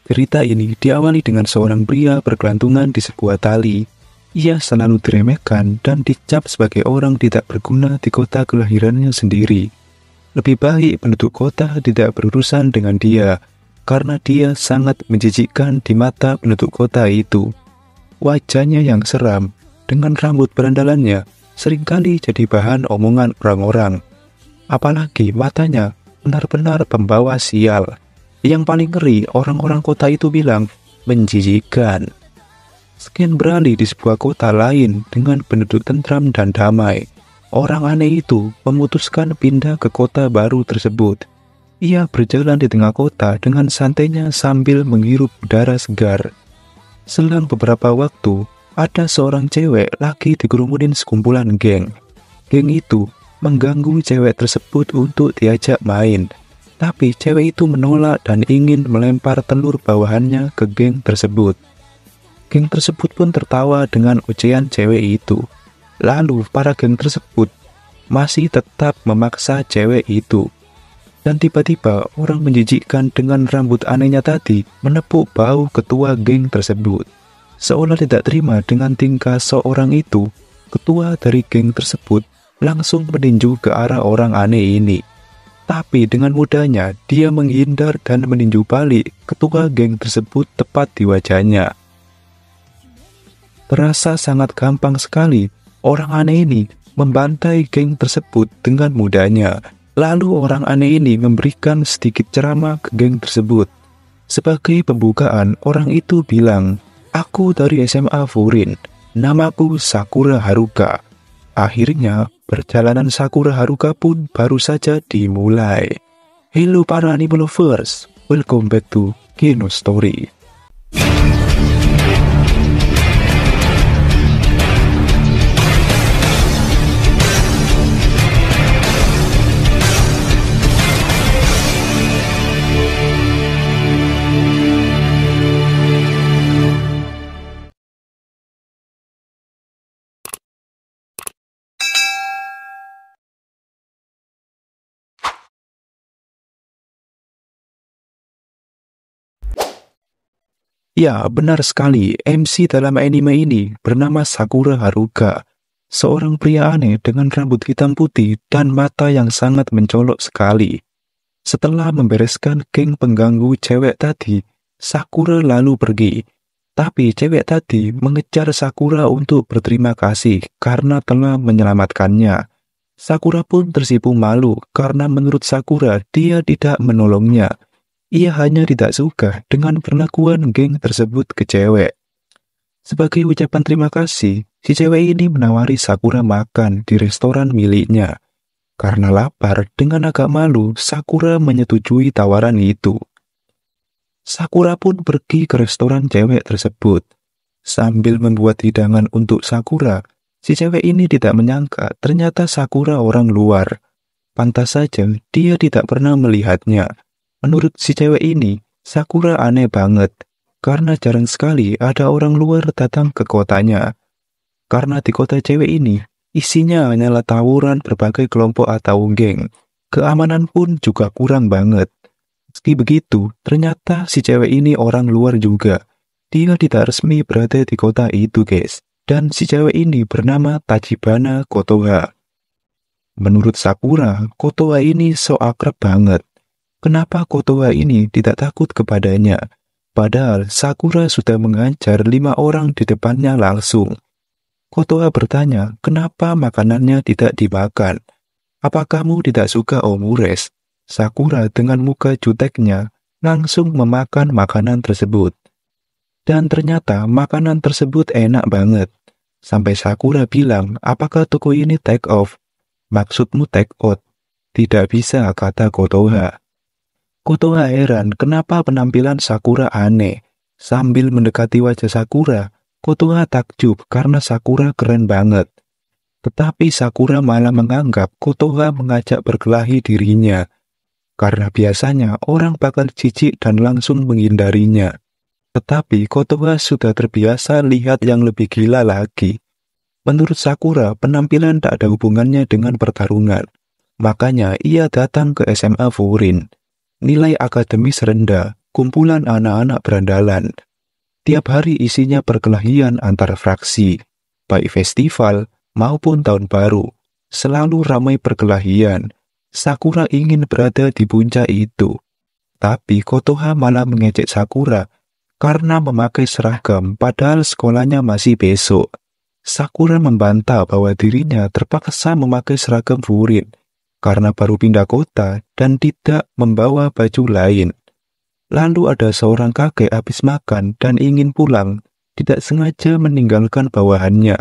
Cerita ini diawali dengan seorang pria bergelantungan di sebuah tali. Ia selalu diremehkan dan dicap sebagai orang tidak berguna di kota kelahirannya sendiri. Lebih baik penduduk kota tidak berurusan dengan dia, karena dia sangat menjijikkan di mata penduduk kota itu. Wajahnya yang seram, dengan rambut berandalannya, seringkali jadi bahan omongan orang-orang. Apalagi matanya benar-benar pembawa sial. Yang paling ngeri, orang-orang kota itu bilang, menjijikkan. Sekian beralih di sebuah kota lain dengan penduduk tentram dan damai. Orang aneh itu memutuskan pindah ke kota baru tersebut. Ia berjalan di tengah kota dengan santainya sambil menghirup udara segar. Selang beberapa waktu, ada seorang cewek lagi dikerumunin sekumpulan geng. Geng itu mengganggu cewek tersebut untuk diajak main. Tapi cewek itu menolak dan ingin melempar telur bawahannya ke geng tersebut. Geng tersebut pun tertawa dengan ocehan cewek itu. Lalu para geng tersebut masih tetap memaksa cewek itu. Dan tiba-tiba orang menjijikkan dengan rambut anehnya tadi menepuk bahu ketua geng tersebut. Seolah tidak terima dengan tingkah seorang itu, ketua dari geng tersebut langsung meninju ke arah orang aneh ini. Tapi dengan mudahnya dia menghindar dan meninju balik ketua geng tersebut tepat di wajahnya. Terasa sangat gampang sekali orang aneh ini membantai geng tersebut dengan mudahnya. Lalu orang aneh ini memberikan sedikit ceramah ke geng tersebut. Sebagai pembukaan, orang itu bilang, "Aku dari SMA Furin, namaku Sakura Haruka." Akhirnya, perjalanan Sakura Haruka pun baru saja dimulai. Hello para anime lovers, welcome back to Kino Story. Ya, benar sekali, MC dalam anime ini bernama Sakura Haruka. Seorang pria aneh dengan rambut hitam putih dan mata yang sangat mencolok sekali. Setelah membereskan geng pengganggu cewek tadi, Sakura lalu pergi. Tapi cewek tadi mengejar Sakura untuk berterima kasih karena telah menyelamatkannya. Sakura pun tersipu malu karena menurut Sakura dia tidak menolongnya. Ia hanya tidak suka dengan perlakuan geng tersebut ke cewek. Sebagai ucapan terima kasih, si cewek ini menawari Sakura makan di restoran miliknya. Karena lapar, dengan agak malu, Sakura menyetujui tawaran itu. Sakura pun pergi ke restoran cewek tersebut. Sambil membuat hidangan untuk Sakura, si cewek ini tidak menyangka ternyata Sakura orang luar. Pantas saja dia tidak pernah melihatnya. Menurut si cewek ini, Sakura aneh banget, karena jarang sekali ada orang luar datang ke kotanya. Karena di kota cewek ini, isinya hanyalah tawuran berbagai kelompok atau geng. Keamanan pun juga kurang banget. Meski begitu, ternyata si cewek ini orang luar juga. Dia tidak resmi berada di kota itu, guys. Dan si cewek ini bernama Tachibana Kotoha. Menurut Sakura, Kotoha ini so akrab banget. Kenapa Kotoha ini tidak takut kepadanya? Padahal Sakura sudah mengajar 5 orang di depannya langsung. Kotoha bertanya, kenapa makanannya tidak dimakan? Apa kamu tidak suka omures? Sakura dengan muka juteknya langsung memakan makanan tersebut. Dan ternyata makanan tersebut enak banget. Sampai Sakura bilang, apakah toko ini take off? Maksudmu take out? Tidak bisa, kata Kotoha. Kotoha heran kenapa penampilan Sakura aneh. Sambil mendekati wajah Sakura, Kotoha takjub karena Sakura keren banget. Tetapi Sakura malah menganggap Kotoha mengajak berkelahi dirinya. Karena biasanya orang bakal jijik dan langsung menghindarinya. Tetapi Kotoha sudah terbiasa lihat yang lebih gila lagi. Menurut Sakura, penampilan tak ada hubungannya dengan pertarungan. Makanya ia datang ke SMA Furin. Nilai akademis rendah, kumpulan anak-anak berandalan. Tiap hari isinya perkelahian antar fraksi, baik festival maupun tahun baru. Selalu ramai perkelahian. Sakura ingin berada di puncak itu. Tapi Kotoha malah mengejek Sakura karena memakai seragam padahal sekolahnya masih besok. Sakura membantah bahwa dirinya terpaksa memakai seragam Furin karena baru pindah kota dan tidak membawa baju lain. Lalu ada seorang kakek habis makan dan ingin pulang, tidak sengaja meninggalkan bawahannya.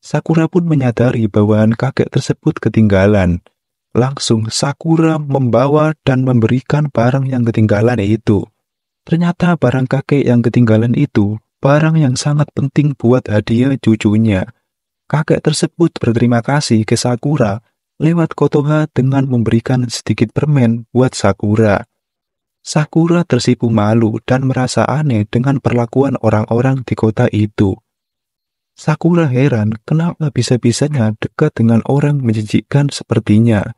Sakura pun menyadari bawahan kakek tersebut ketinggalan. Langsung Sakura membawa dan memberikan barang yang ketinggalan itu. Ternyata barang kakek yang ketinggalan itu barang yang sangat penting buat hadiah cucunya. Kakek tersebut berterima kasih ke Sakura lewat Kotoha dengan memberikan sedikit permen buat Sakura. Sakura tersipu malu dan merasa aneh dengan perlakuan orang-orang di kota itu. Sakura heran kenapa bisa-bisanya dekat dengan orang menjijikkan sepertinya.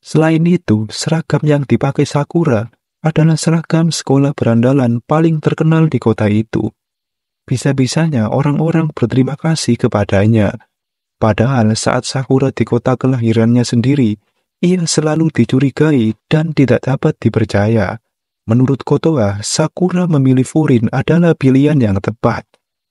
Selain itu, seragam yang dipakai Sakura adalah seragam sekolah berandalan paling terkenal di kota itu. Bisa-bisanya orang-orang berterima kasih kepadanya. Padahal saat Sakura di kota kelahirannya sendiri, ia selalu dicurigai dan tidak dapat dipercaya. Menurut Kotoha, Sakura memilih Furin adalah pilihan yang tepat.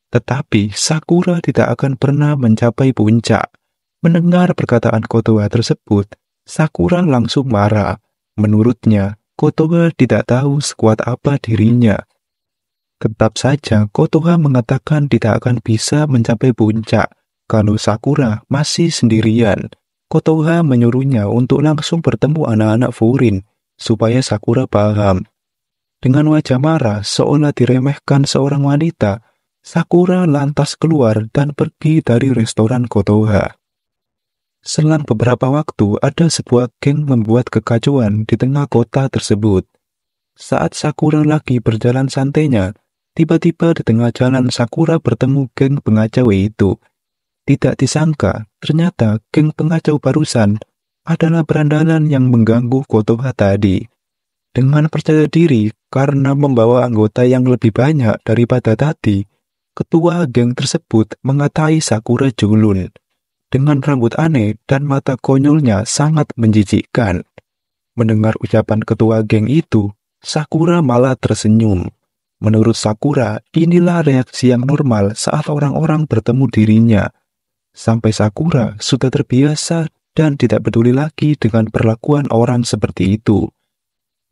Tetapi Sakura tidak akan pernah mencapai puncak. Mendengar perkataan Kotoha tersebut, Sakura langsung marah. Menurutnya, Kotoha tidak tahu sekuat apa dirinya. Tetap saja Kotoha mengatakan tidak akan bisa mencapai puncak kalau Sakura masih sendirian. Kotoha menyuruhnya untuk langsung bertemu anak-anak Furin supaya Sakura paham. Dengan wajah marah seolah diremehkan seorang wanita, Sakura lantas keluar dan pergi dari restoran Kotoha. Selang beberapa waktu ada sebuah geng membuat kekacauan di tengah kota tersebut. Saat Sakura lagi berjalan santainya, tiba-tiba di tengah jalan Sakura bertemu geng pengacau itu. Tidak disangka, ternyata geng pengacau barusan adalah berandalan yang mengganggu Kotoha tadi. Dengan percaya diri karena membawa anggota yang lebih banyak daripada tadi, ketua geng tersebut mengatai Sakura culun. Dengan rambut aneh dan mata konyolnya sangat menjijikkan. Mendengar ucapan ketua geng itu, Sakura malah tersenyum. Menurut Sakura, inilah reaksi yang normal saat orang-orang bertemu dirinya. Sampai Sakura sudah terbiasa dan tidak peduli lagi dengan perlakuan orang seperti itu.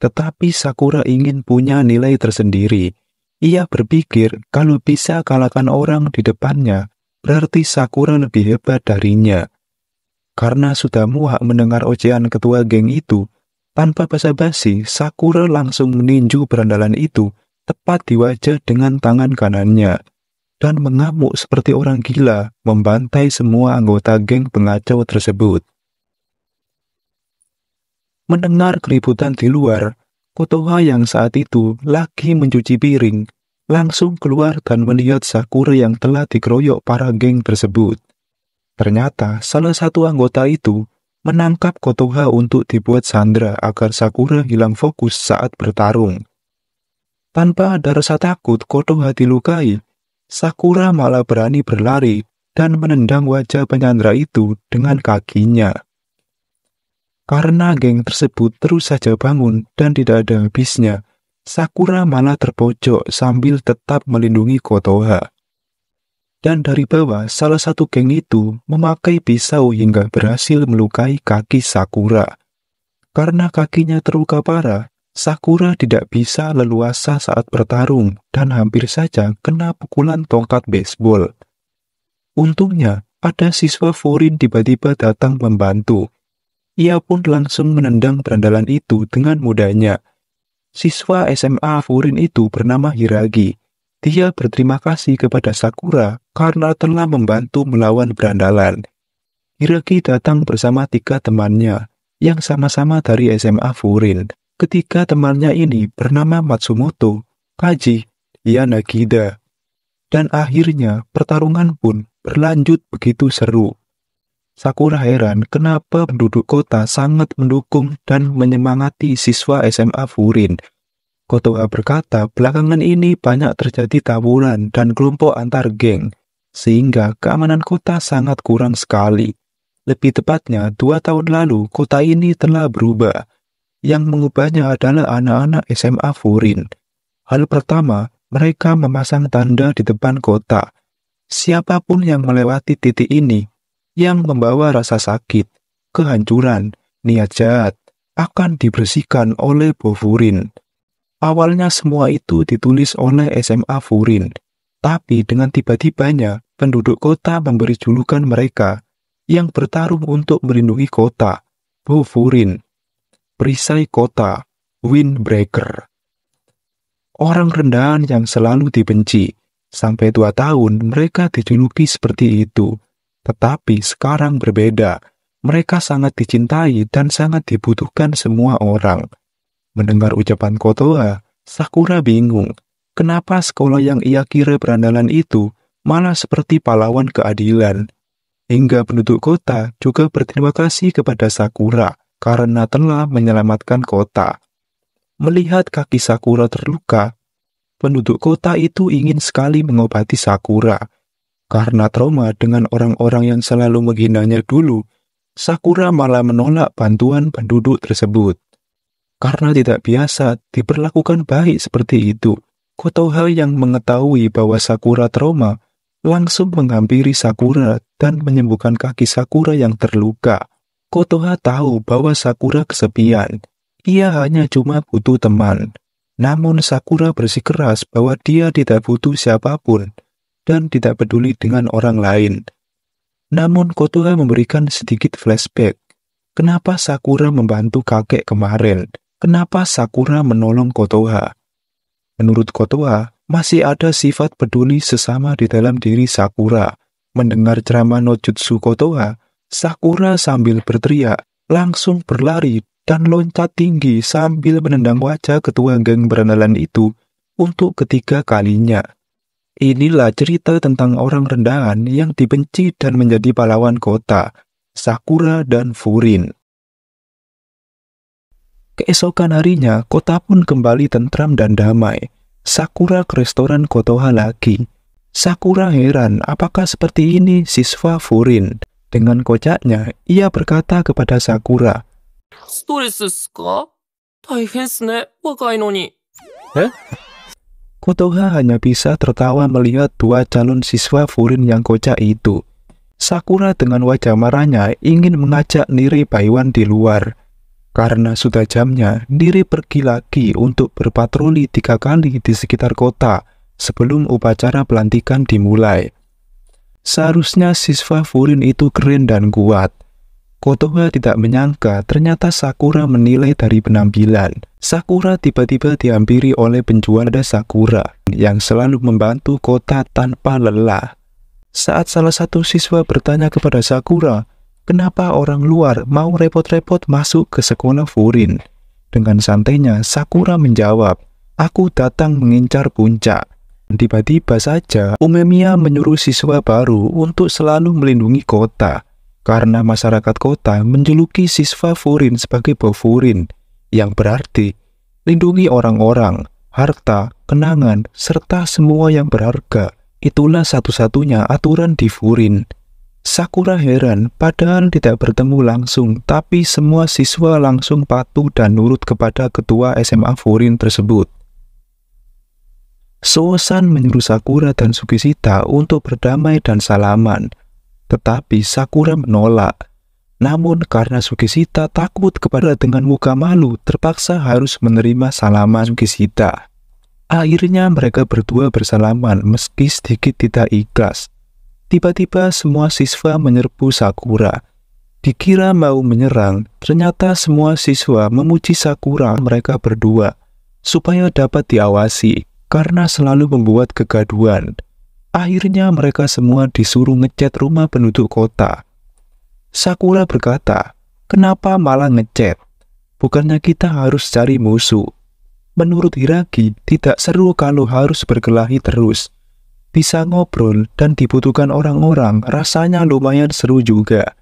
Tetapi Sakura ingin punya nilai tersendiri. Ia berpikir kalau bisa kalahkan orang di depannya, berarti Sakura lebih hebat darinya. Karena sudah muak mendengar ocehan ketua geng itu, tanpa basa-basi, Sakura langsung meninju berandalan itu tepat di wajah dengan tangan kanannya, dan mengamuk seperti orang gila membantai semua anggota geng pengacau tersebut. Mendengar keributan di luar, Kotoha yang saat itu lagi mencuci piring, langsung keluar dan melihat Sakura yang telah dikeroyok para geng tersebut. Ternyata salah satu anggota itu menangkap Kotoha untuk dibuat sandera agar Sakura hilang fokus saat bertarung. Tanpa ada rasa takut Kotoha dilukai, Sakura malah berani berlari dan menendang wajah penyandera itu dengan kakinya. Karena geng tersebut terus saja bangun dan tidak ada habisnya, Sakura malah terpojok sambil tetap melindungi Kotoha. Dan dari bawah, salah satu geng itu memakai pisau hingga berhasil melukai kaki Sakura. Karena kakinya terluka parah, Sakura tidak bisa leluasa saat bertarung dan hampir saja kena pukulan tongkat baseball. Untungnya, ada siswa Furin tiba-tiba datang membantu. Ia pun langsung menendang berandalan itu dengan mudahnya. Siswa SMA Furin itu bernama Hiragi. Dia berterima kasih kepada Sakura karena telah membantu melawan berandalan. Hiragi datang bersama 3 temannya yang sama-sama dari SMA Furin. Ketiga temannya ini bernama Matsumoto, Kaji, Yanagida. Dan akhirnya pertarungan pun berlanjut begitu seru. Sakura heran kenapa penduduk kota sangat mendukung dan menyemangati siswa SMA Furin. Kotoha berkata belakangan ini banyak terjadi tawuran dan kelompok antar geng, sehingga keamanan kota sangat kurang sekali. Lebih tepatnya, 2 tahun lalu kota ini telah berubah. Yang mengubahnya adalah anak-anak SMA Furin. Hal pertama, mereka memasang tanda di depan kota. Siapapun yang melewati titik ini, yang membawa rasa sakit, kehancuran, niat jahat, akan dibersihkan oleh Bofurin. Awalnya semua itu ditulis oleh SMA Furin, tapi dengan tiba-tibanya penduduk kota memberi julukan mereka yang bertarung untuk melindungi kota, Bofurin, perisai kota, Windbreaker. Orang rendahan yang selalu dibenci, sampai 2 tahun mereka dijuluki seperti itu. Tetapi sekarang berbeda, mereka sangat dicintai dan sangat dibutuhkan semua orang. Mendengar ucapan Kotoha, Sakura bingung. Kenapa sekolah yang ia kira berandalan itu malah seperti pahlawan keadilan? Hingga penduduk kota juga berterima kasih kepada Sakura karena telah menyelamatkan kota. Melihat kaki Sakura terluka, penduduk kota itu ingin sekali mengobati Sakura. Karena trauma dengan orang-orang yang selalu menghinanya dulu, Sakura malah menolak bantuan penduduk tersebut. Karena tidak biasa diperlakukan baik seperti itu, Kotoha yang mengetahui bahwa Sakura trauma langsung menghampiri Sakura dan menyembuhkan kaki Sakura yang terluka. Kotoha tahu bahwa Sakura kesepian. Ia hanya cuma butuh teman. Namun Sakura bersikeras bahwa dia tidak butuh siapapun dan tidak peduli dengan orang lain. Namun Kotoha memberikan sedikit flashback. Kenapa Sakura membantu kakek kemarin? Kenapa Sakura menolong Kotoha? Menurut Kotoha, masih ada sifat peduli sesama di dalam diri Sakura. Mendengar ceramah no jutsu Kotoha, Sakura sambil berteriak, langsung berlari dan loncat tinggi sambil menendang wajah ketua geng berandalan itu untuk ketiga kalinya. Inilah cerita tentang orang rendahan yang dibenci dan menjadi pahlawan kota, Sakura dan Furin. Keesokan harinya, kota pun kembali tentram dan damai. Sakura ke restoran Kotoha lagi. Sakura heran apakah seperti ini siswa Furin. Dengan kocaknya, ia berkata kepada Sakura, "Stres desu ka? Taihen desu ne, wakai no ni." Kotoha hanya bisa tertawa melihat 2 calon siswa Furin yang kocak itu. Sakura dengan wajah marahnya ingin mengajak Niri Baiwan di luar. Karena sudah jamnya, Niri pergi lagi untuk berpatroli 3 kali di sekitar kota sebelum upacara pelantikan dimulai. Seharusnya siswa Furin itu keren dan kuat. Kotoha tidak menyangka ternyata Sakura menilai dari penampilan. Sakura tiba-tiba dihampiri oleh penjual Sakura yang selalu membantu kota tanpa lelah. Saat salah satu siswa bertanya kepada Sakura, kenapa orang luar mau repot-repot masuk ke sekolah Furin? Dengan santainya, Sakura menjawab, "Aku datang mengincar puncak." Tiba-tiba saja, Umemiya menyuruh siswa baru untuk selalu melindungi kota. Karena masyarakat kota menjuluki siswa Furin sebagai Bofurin, yang berarti lindungi orang-orang, harta, kenangan, serta semua yang berharga. Itulah satu-satunya aturan di Furin. Sakura heran, padahal tidak bertemu langsung, tapi semua siswa langsung patuh dan nurut kepada ketua SMA Furin tersebut. Soosan menyuruh Sakura dan Sugishita untuk berdamai dan salaman, tetapi Sakura menolak. Namun karena Sugishita takut kepada dengan muka malu, terpaksa harus menerima salaman Sugishita. Akhirnya mereka berdua bersalaman meski sedikit tidak ikhlas. Tiba-tiba semua siswa menyerbu Sakura. Dikira mau menyerang, ternyata semua siswa memuji Sakura mereka berdua supaya dapat diawasi karena selalu membuat kegaduhan. Akhirnya mereka semua disuruh ngecat rumah penduduk kota. Sakura berkata, "Kenapa malah ngecat? Bukannya kita harus cari musuh?" Menurut Hiragi, tidak seru kalau harus berkelahi terus. Bisa ngobrol dan dibutuhkan orang-orang, rasanya lumayan seru juga.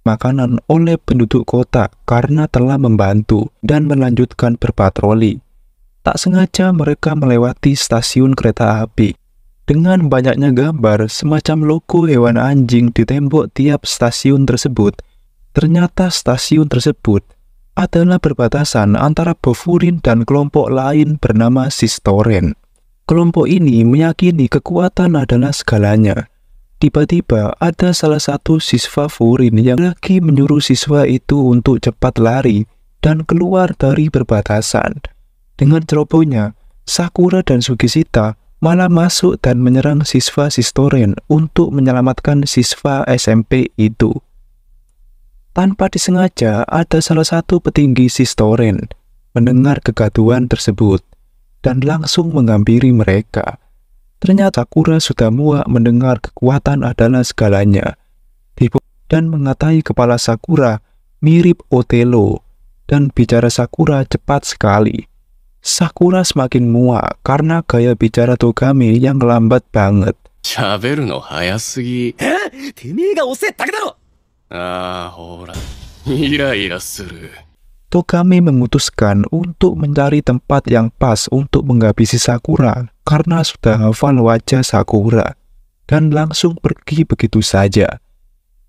Makanan oleh penduduk kota karena telah membantu dan melanjutkan berpatroli. Tak sengaja mereka melewati stasiun kereta api. Dengan banyaknya gambar semacam logo hewan anjing di tembok tiap stasiun tersebut, ternyata stasiun tersebut adalah perbatasan antara Bofurin dan kelompok lain bernama Sistoren. Kelompok ini meyakini kekuatan adalah segalanya. Tiba-tiba ada salah satu siswa Furin yang lagi menyuruh siswa itu untuk cepat lari dan keluar dari perbatasan. Dengan cerobohnya, Sakura dan Sugishita malah masuk dan menyerang siswa Sistoren untuk menyelamatkan siswa SMP itu. Tanpa disengaja, ada salah satu petinggi Sistoren mendengar kegaduhan tersebut dan langsung menghampiri mereka. Ternyata Sakura sudah muak mendengar kekuatan adalah segalanya, dan mengatai kepala Sakura mirip Otelo, dan bicara Sakura cepat sekali. Sakura semakin muak karena gaya bicara Togame yang lambat banget. 喋るの早すぎ。てめえが遅えだけだろ。ああ、ほら。イライラする。 Togame memutuskan untuk mencari tempat yang pas untuk menghabisi Sakura karena sudah hafal wajah Sakura dan langsung pergi begitu saja.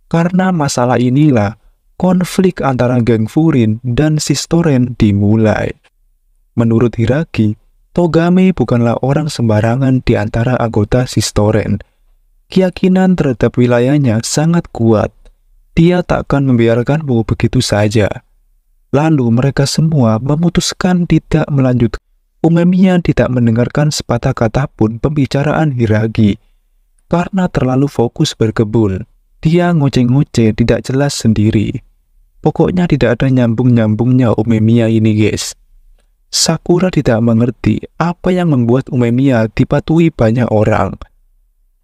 Karena masalah inilah konflik antara geng Furin dan Sistoren dimulai. Menurut Hiragi, Togame bukanlah orang sembarangan di antara anggota Sistoren. Keyakinan terhadap wilayahnya sangat kuat. Dia tak akan membiarkanmu begitu saja. Lalu mereka semua memutuskan tidak melanjutkan. Umemiya tidak mendengarkan sepatah kata pun pembicaraan Hiragi. Karena terlalu fokus berkebun, dia ngoceh-ngoceh tidak jelas sendiri. Pokoknya tidak ada nyambung-nyambungnya Umemiya ini, guys. Sakura tidak mengerti apa yang membuat Umemiya dipatuhi banyak orang.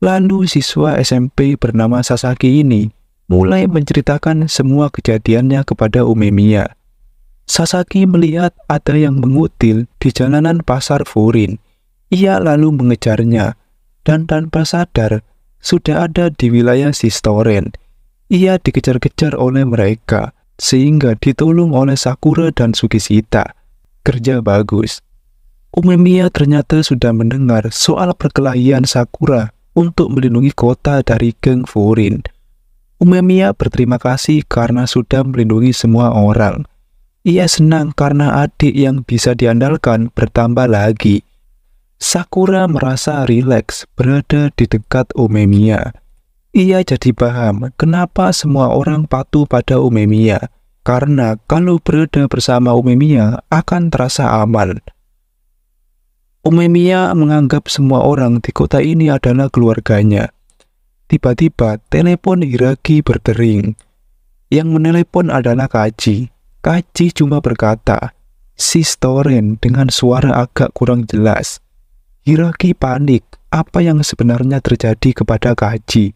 Lalu siswa SMP bernama Sasaki ini mulai menceritakan semua kejadiannya kepada Umemiya. Sasaki melihat ada yang mengutil di jalanan pasar Furin. Ia lalu mengejarnya, dan tanpa sadar sudah ada di wilayah Sistoren. Ia dikejar-kejar oleh mereka, sehingga ditolong oleh Sakura dan Sugishita. Kerja bagus. Umemiya ternyata sudah mendengar soal perkelahian Sakura untuk melindungi kota dari geng Furin. Umemiya berterima kasih karena sudah melindungi semua orang. Ia senang karena adik yang bisa diandalkan bertambah lagi. Sakura merasa rileks berada di dekat Umemiya. Ia jadi paham kenapa semua orang patuh pada Umemiya. Karena kalau berada bersama Umemiya akan terasa aman. Umemiya menganggap semua orang di kota ini adalah keluarganya. Tiba-tiba telepon Hiragi berdering. Yang menelepon adalah Kaji. Kaji cuma berkata, Sistoren dengan suara agak kurang jelas. Hiragi panik apa yang sebenarnya terjadi kepada Kaji.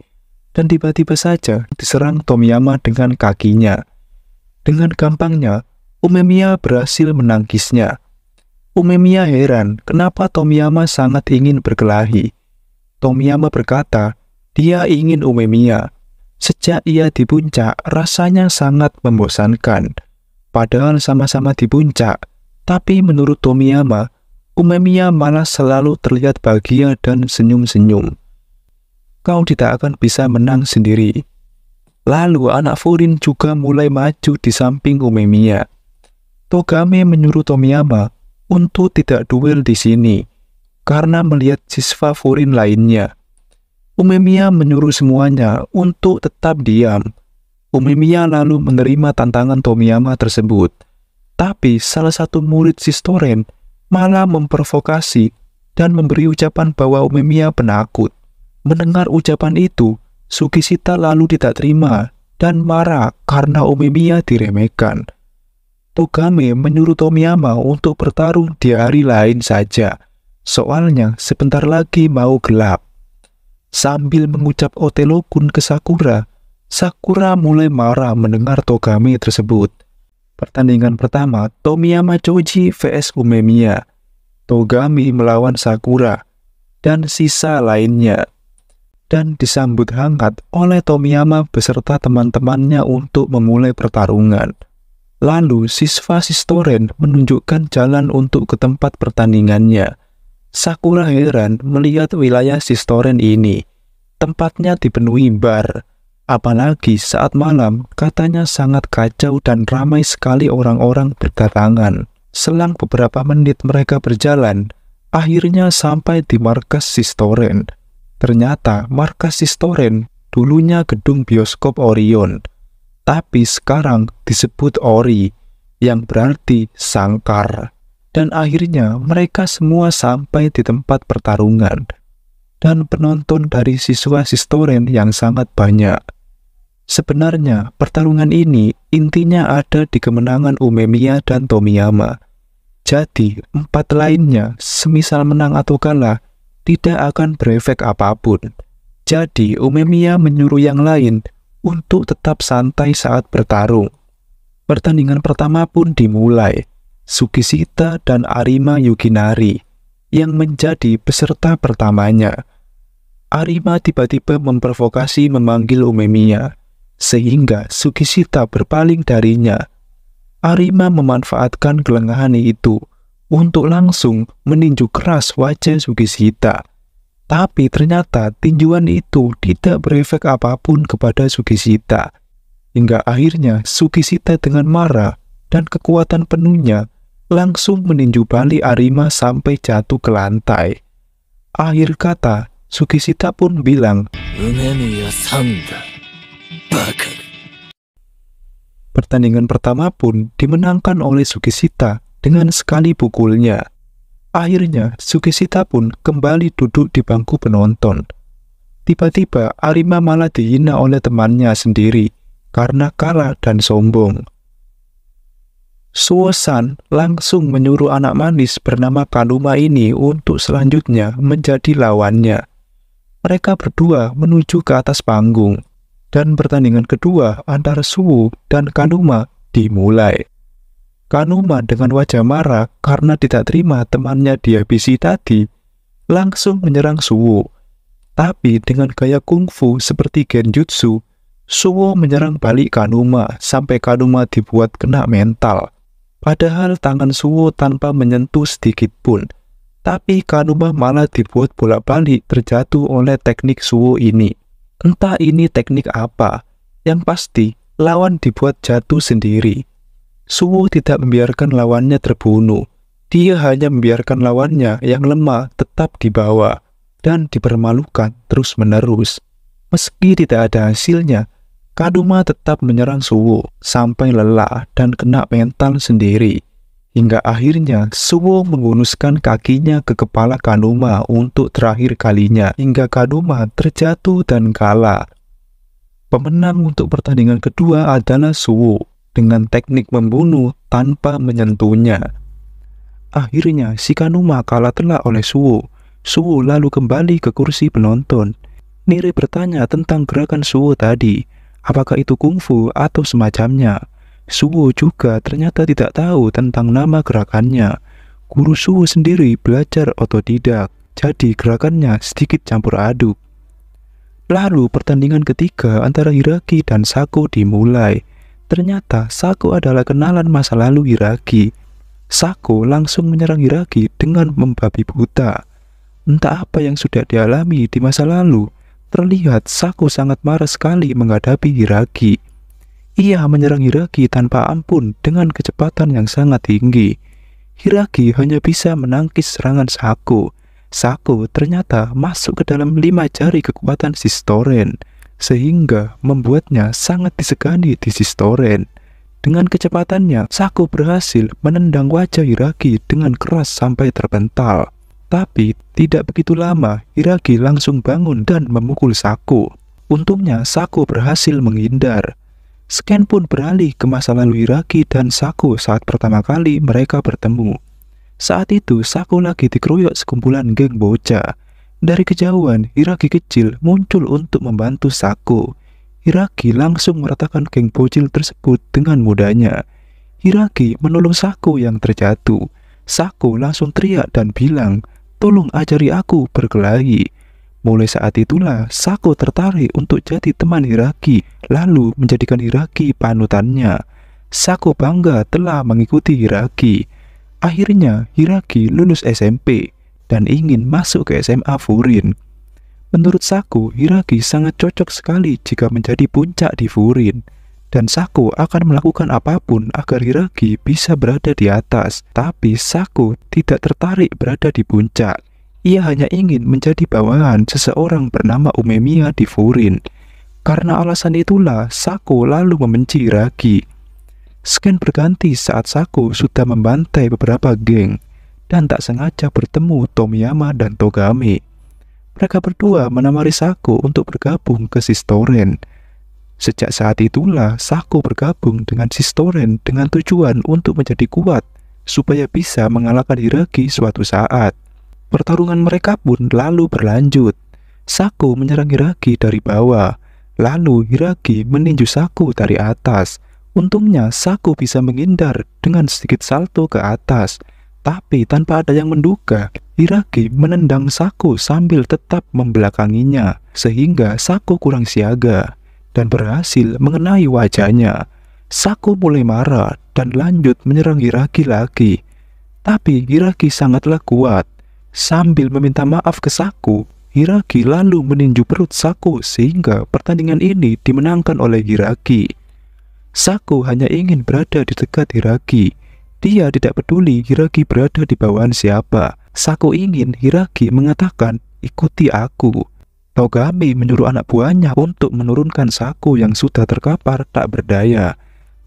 Dan tiba-tiba saja diserang Tomiyama dengan kakinya. Dengan gampangnya, Umemiya berhasil menangkisnya. Umemiya heran kenapa Tomiyama sangat ingin berkelahi. Tomiyama berkata, dia ingin Umemiya. Sejak ia di puncak, rasanya sangat membosankan. Padahal sama-sama di puncak, tapi menurut Tomiyama, Umemiya malah selalu terlihat bahagia dan senyum-senyum. Kau tidak akan bisa menang sendiri. Lalu anak Furin juga mulai maju di samping Umemiya. Togame menyuruh Tomiyama untuk tidak duel di sini, karena melihat siswa Furin lainnya. Umemiya menyuruh semuanya untuk tetap diam. Umemiya lalu menerima tantangan Tomiyama tersebut. Tapi salah satu murid Sistoren malah memprovokasi dan memberi ucapan bahwa Umemiya penakut. Mendengar ucapan itu, Sugishita lalu tidak terima dan marah karena Umemiya diremehkan. Togame menyuruh Tomiyama untuk bertarung di hari lain saja, soalnya sebentar lagi mau gelap. Sambil mengucap Otelo-kun ke Sakura, Sakura mulai marah mendengar Togame tersebut. Pertandingan pertama, Tomiyama Choji vs Umemiya. Togame melawan Sakura dan sisa lainnya. Dan disambut hangat oleh Tomiyama beserta teman-temannya untuk memulai pertarungan. Lalu siswa Sistoren menunjukkan jalan untuk ke tempat pertandingannya. Sakura heran melihat wilayah Sistoren ini. Tempatnya dipenuhi bar. Apalagi saat malam, katanya sangat kacau dan ramai sekali orang-orang berdatangan. Selang beberapa menit mereka berjalan, akhirnya sampai di markas Sistoren. Ternyata markas Sistoren dulunya gedung bioskop Orion, tapi sekarang disebut Ori, yang berarti sangkar. Dan akhirnya mereka semua sampai di tempat pertarungan. Dan penonton dari siswa Sistoren yang sangat banyak. Sebenarnya pertarungan ini intinya ada di kemenangan Umemiya dan Tomiyama. Jadi 4 lainnya semisal menang atau kalah tidak akan berefek apapun. Jadi Umemiya menyuruh yang lain untuk tetap santai saat bertarung. Pertandingan pertama pun dimulai. Sugishita dan Arima Yukinari yang menjadi peserta pertamanya. Arima tiba-tiba memprovokasi memanggil Umemiya, sehingga Sugishita berpaling darinya. Arima memanfaatkan kelengahan itu untuk langsung meninju keras wajah Sugishita. Tapi ternyata tinjuan itu tidak berefek apapun kepada Sugishita. Hingga akhirnya Sugishita dengan marah dan kekuatan penuhnya langsung meninju balik Arima sampai jatuh ke lantai. Akhir kata, Sugishita pun bilang, pertandingan pertama pun dimenangkan oleh Sugishita dengan sekali pukulnya. Akhirnya, Sugishita pun kembali duduk di bangku penonton. Tiba-tiba, Arima malah dihina oleh temannya sendiri karena kalah dan sombong. Suo-san langsung menyuruh anak manis bernama Kanuma ini untuk selanjutnya menjadi lawannya. Mereka berdua menuju ke atas panggung, dan pertandingan kedua antara Suo dan Kanuma dimulai. Kanuma dengan wajah marah karena tidak terima temannya dihabisi tadi, langsung menyerang Suo. Tapi dengan gaya kungfu seperti genjutsu, Suo menyerang balik Kanuma sampai Kanuma dibuat kena mental. Padahal tangan Suo tanpa menyentuh sedikit pun. Tapi Kanuma malah dibuat bolak-balik terjatuh oleh teknik Suo ini. Entah ini teknik apa, yang pasti lawan dibuat jatuh sendiri. Suo tidak membiarkan lawannya terbunuh. Dia hanya membiarkan lawannya yang lemah tetap dibawa dan dipermalukan terus-menerus. Meski tidak ada hasilnya, Kanuma tetap menyerang Suo sampai lelah dan kena mental sendiri. Hingga akhirnya Suo menghunuskan kakinya ke kepala Kanuma untuk terakhir kalinya hingga Kanuma terjatuh dan kalah. Pemenang untuk pertandingan kedua adalah Suo dengan teknik membunuh tanpa menyentuhnya. Akhirnya si Kanuma kalah telak oleh Suo. Suo lalu kembali ke kursi penonton. Nire bertanya tentang gerakan Suo tadi, apakah itu kungfu atau semacamnya. Suo juga ternyata tidak tahu tentang nama gerakannya. Guru Suo sendiri belajar otodidak, jadi gerakannya sedikit campur aduk. Lalu pertandingan ketiga antara Hiragi dan Sako dimulai. Ternyata Sako adalah kenalan masa lalu Hiragi. Sako langsung menyerang Hiragi dengan membabi buta. Entah apa yang sudah dialami di masa lalu, terlihat Sako sangat marah sekali menghadapi Hiragi. Ia menyerang Hiragi tanpa ampun dengan kecepatan yang sangat tinggi. Hiragi hanya bisa menangkis serangan Sako. Sako ternyata masuk ke dalam 5 jari kekuatan Sistoren, sehingga membuatnya sangat disegani di Sistoren. Dengan kecepatannya, Sako berhasil menendang wajah Hiragi dengan keras sampai terpental. Tapi tidak begitu lama, Hiragi langsung bangun dan memukul Sako. Untungnya Sako berhasil menghindar. Scan pun beralih ke masa lalu Hiragi dan Sako saat pertama kali mereka bertemu. Saat itu Sako lagi dikeroyok sekumpulan geng bocah. Dari kejauhan, Hiragi kecil muncul untuk membantu Sako. Hiragi langsung meratakan geng bocil tersebut dengan mudahnya. Hiragi menolong Sako yang terjatuh. Sako langsung teriak dan bilang, "Tolong ajari aku berkelahi." Mulai saat itulah Sako tertarik untuk jadi teman Hiragi, lalu menjadikan Hiragi panutannya. Sako bangga telah mengikuti Hiragi. Akhirnya Hiragi lulus SMP dan ingin masuk ke SMA Furin. Menurut Sako, Hiragi sangat cocok sekali jika menjadi puncak di Furin. Dan Sako akan melakukan apapun agar Hiragi bisa berada di atas. Tapi Sako tidak tertarik berada di puncak. Ia hanya ingin menjadi bawahan seseorang bernama Umemiya di Furin. Karena alasan itulah Sako lalu membenci Hiragi. Scan berganti saat Sako sudah membantai beberapa geng dan tak sengaja bertemu Tomiyama dan Togame. Mereka berdua menamari Sako untuk bergabung ke Sistoren. Sejak saat itulah Sako bergabung dengan Sistoren dengan tujuan untuk menjadi kuat supaya bisa mengalahkan Hiragi suatu saat. Pertarungan mereka pun lalu berlanjut. Sako menyerang Hiragi dari bawah, lalu Hiragi meninju Sako dari atas. Untungnya Sako bisa menghindar dengan sedikit salto ke atas, tapi tanpa ada yang menduga, Hiragi menendang Sako sambil tetap membelakanginya, sehingga Sako kurang siaga dan berhasil mengenai wajahnya. Sako mulai marah dan lanjut menyerang Hiragi lagi. Tapi Hiragi sangatlah kuat. Sambil meminta maaf ke Sako, Hiragi lalu meninju perut Sako sehingga pertandingan ini dimenangkan oleh Hiragi. Sako hanya ingin berada di dekat Hiragi. Dia tidak peduli Hiragi berada di bawahan siapa. Sako ingin Hiragi mengatakan, "Ikuti aku." Togame menyuruh anak buahnya untuk menurunkan Sako yang sudah terkapar tak berdaya.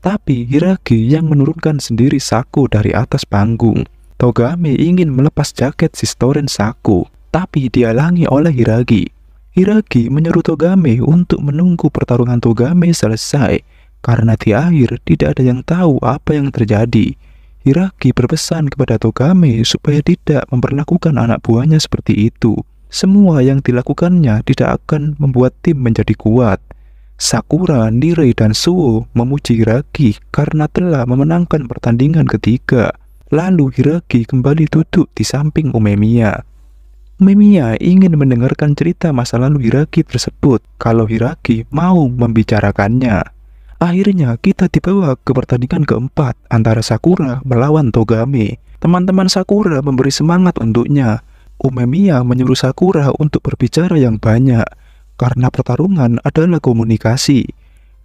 Tapi Hiragi yang menurunkan sendiri Sako dari atas panggung. Togame ingin melepas jaket Sistoren Sako, tapi dihalangi oleh Hiragi. Hiragi menyuruh Togame untuk menunggu pertarungan Togame selesai, karena di akhir tidak ada yang tahu apa yang terjadi. Hiragi berpesan kepada Togame supaya tidak memperlakukan anak buahnya seperti itu. Semua yang dilakukannya tidak akan membuat tim menjadi kuat. Sakura, Nire, dan Suo memuji Hiragi karena telah memenangkan pertandingan ketiga. Lalu Hiragi kembali duduk di samping Umemiya. Umemiya ingin mendengarkan cerita masa lalu Hiragi tersebut kalau Hiragi mau membicarakannya. Akhirnya kita dibawa ke pertandingan keempat antara Sakura melawan Togame. Teman-teman Sakura memberi semangat untuknya. Umemiya menyuruh Sakura untuk berbicara yang banyak karena pertarungan adalah komunikasi.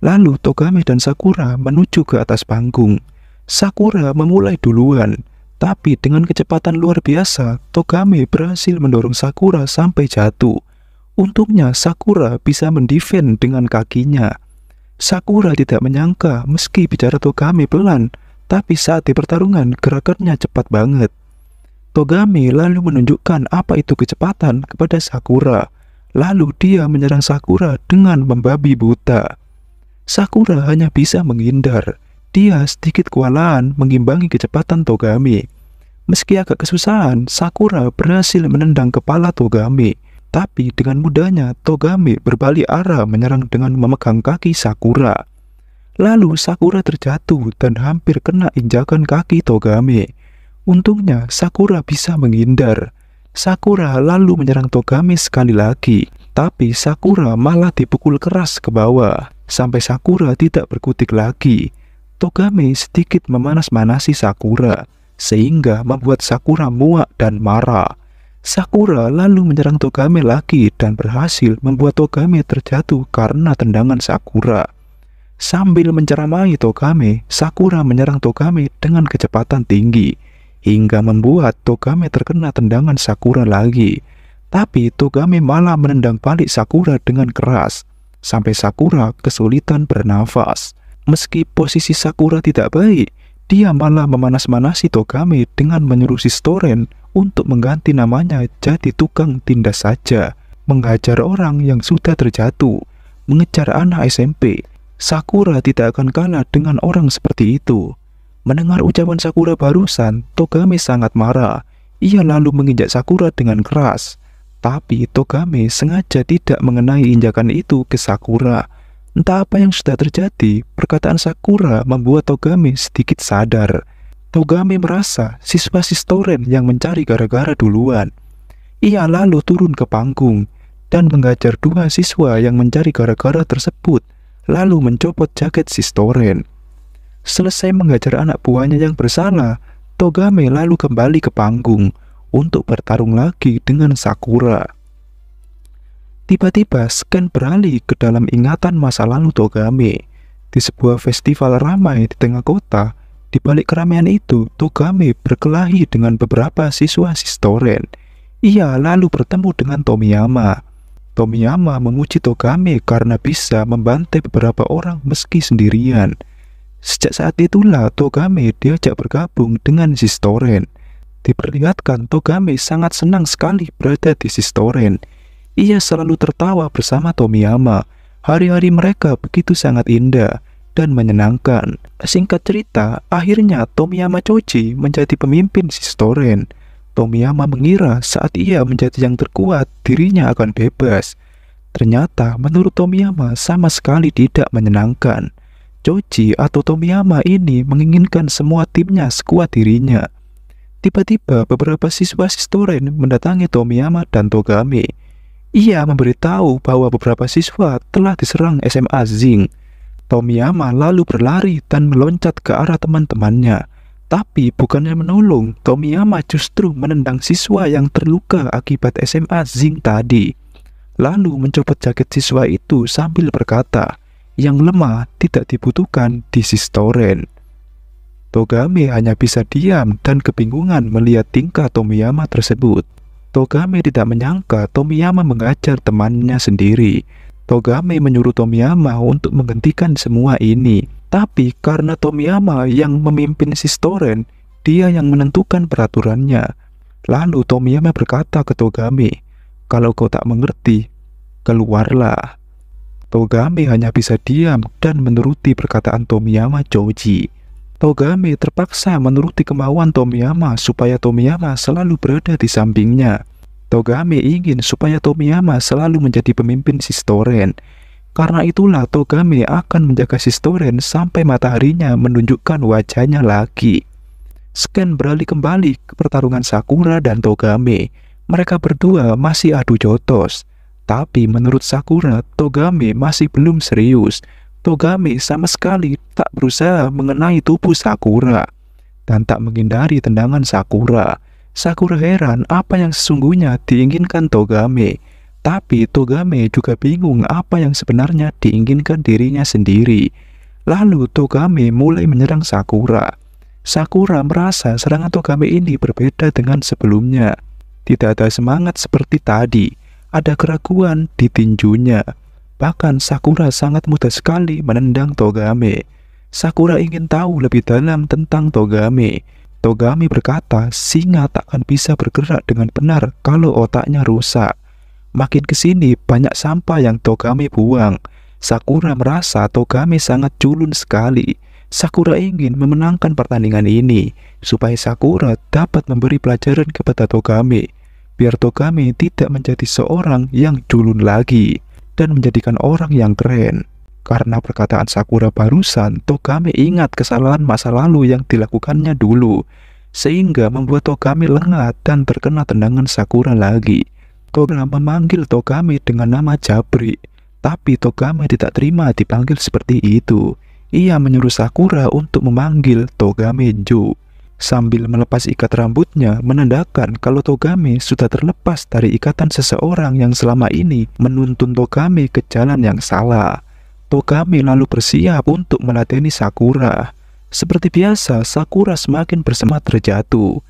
Lalu Togame dan Sakura menuju ke atas panggung. Sakura memulai duluan, tapi dengan kecepatan luar biasa, Togame berhasil mendorong Sakura sampai jatuh. Untungnya Sakura bisa mendefend dengan kakinya. Sakura tidak menyangka meski bicara Togame pelan, tapi saat di pertarungan gerakannya cepat banget. Togame lalu menunjukkan apa itu kecepatan kepada Sakura. Lalu dia menyerang Sakura dengan membabi buta. Sakura hanya bisa menghindar. Dia sedikit kewalahan mengimbangi kecepatan Togame. Meski agak kesusahan, Sakura berhasil menendang kepala Togame. Tapi dengan mudahnya Togame berbalik arah menyerang dengan memegang kaki Sakura. Lalu Sakura terjatuh dan hampir kena injakan kaki Togame. Untungnya Sakura bisa menghindar. Sakura lalu menyerang Togame sekali lagi, tapi Sakura malah dipukul keras ke bawah, sampai Sakura tidak berkutik lagi. Togame sedikit memanas-manasi Sakura, sehingga membuat Sakura muak dan marah. Sakura lalu menyerang Togame lagi dan berhasil membuat Togame terjatuh karena tendangan Sakura. Sambil menceramahi Togame, Sakura menyerang Togame dengan kecepatan tinggi, hingga membuat Togame terkena tendangan Sakura lagi. Tapi Togame malah menendang balik Sakura dengan keras, sampai Sakura kesulitan bernafas. Meski posisi Sakura tidak baik, dia malah memanas-manasi Togame dengan menyuruh Sistoren untuk mengganti namanya jadi tukang tindas saja, menghajar orang yang sudah terjatuh, mengejar anak SMP. Sakura tidak akan kalah dengan orang seperti itu. Mendengar ucapan Sakura barusan, Togame sangat marah. Ia lalu menginjak Sakura dengan keras. Tapi Togame sengaja tidak mengenai injakan itu ke Sakura. Entah apa yang sudah terjadi, perkataan Sakura membuat Togame sedikit sadar. Togame merasa siswa Sistoren yang mencari gara-gara duluan. Ia lalu turun ke panggung dan menghajar dua siswa yang mencari gara-gara tersebut, lalu mencopot jaket Sistoren. Selesai menghajar anak buahnya yang bersalah, Togame lalu kembali ke panggung untuk bertarung lagi dengan Sakura. Tiba-tiba scan beralih ke dalam ingatan masa lalu Togame. Di sebuah festival ramai di tengah kota, di balik keramaian itu, Togame berkelahi dengan beberapa siswa Sistoren. Ia lalu bertemu dengan Tomiyama. Tomiyama memuji Togame karena bisa membantai beberapa orang meski sendirian. Sejak saat itulah Togame diajak bergabung dengan Sistoren. Diperlihatkan Togame sangat senang sekali berada di Sistoren. Ia selalu tertawa bersama Tomiyama. Hari-hari mereka begitu sangat indah dan menyenangkan. Singkat cerita, akhirnya Tomiyama Choji menjadi pemimpin Sistoren. Tomiyama mengira saat ia menjadi yang terkuat, dirinya akan bebas. Ternyata menurut Tomiyama sama sekali tidak menyenangkan. Choji atau Tomiyama ini menginginkan semua timnya sekuat dirinya. Tiba-tiba beberapa siswa Sistoren mendatangi Tomiyama dan Togame. Ia memberitahu bahwa beberapa siswa telah diserang SMA Zing. Tomiyama lalu berlari dan meloncat ke arah teman-temannya. Tapi bukannya menolong, Tomiyama justru menendang siswa yang terluka akibat SMA Zing tadi. Lalu mencopot jaket siswa itu sambil berkata, yang lemah tidak dibutuhkan di Sistoren. Togame hanya bisa diam dan kebingungan melihat tingkah Tomiyama tersebut. Togame tidak menyangka Tomiyama mengajar temannya sendiri. Togame menyuruh Tomiyama untuk menghentikan semua ini. Tapi karena Tomiyama yang memimpin Sistoren, dia yang menentukan peraturannya. Lalu Tomiyama berkata ke Togame, "Kalau kau tak mengerti, keluarlah." Togame hanya bisa diam dan menuruti perkataan Tomiyama Choji. Togame terpaksa menuruti kemauan Tomiyama supaya Tomiyama selalu berada di sampingnya. Togame ingin supaya Tomiyama selalu menjadi pemimpin Sistoren. Karena itulah Togame akan menjaga Sistoren sampai mataharinya menunjukkan wajahnya lagi. Scan beralih kembali ke pertarungan Sakura dan Togame. Mereka berdua masih adu jotos. Tapi menurut Sakura, Togame masih belum serius. Togame sama sekali tak berusaha mengenai tubuh Sakura dan tak menghindari tendangan Sakura. Sakura heran apa yang sesungguhnya diinginkan Togame. Tapi Togame juga bingung apa yang sebenarnya diinginkan dirinya sendiri. Lalu Togame mulai menyerang Sakura. Sakura merasa serangan Togame ini berbeda dengan sebelumnya. Tidak ada semangat seperti tadi. Ada keraguan di tinjunya. Bahkan Sakura sangat mudah sekali menendang Togame. Sakura ingin tahu lebih dalam tentang Togame. Togame berkata singa takkan bisa bergerak dengan benar kalau otaknya rusak. Makin kesini banyak sampah yang Togame buang. Sakura merasa Togame sangat culun sekali. Sakura ingin memenangkan pertandingan ini supaya Sakura dapat memberi pelajaran kepada Togame, biar Togame tidak menjadi seorang yang culun lagi dan menjadikan orang yang keren. Karena perkataan Sakura barusan, Togame ingat kesalahan masa lalu yang dilakukannya dulu, sehingga membuat Togame lengah dan terkena tendangan Sakura lagi. Sakura memanggil Togame dengan nama Jabri, tapi Togame tidak terima dipanggil seperti itu. Ia menyuruh Sakura untuk memanggil Togame Jo. Sambil melepas ikat rambutnya, menandakan kalau Togame sudah terlepas dari ikatan seseorang yang selama ini menuntun Togame ke jalan yang salah. Togame lalu bersiap untuk meladeni Sakura. Seperti biasa, Sakura semakin bersemangat terjatuh.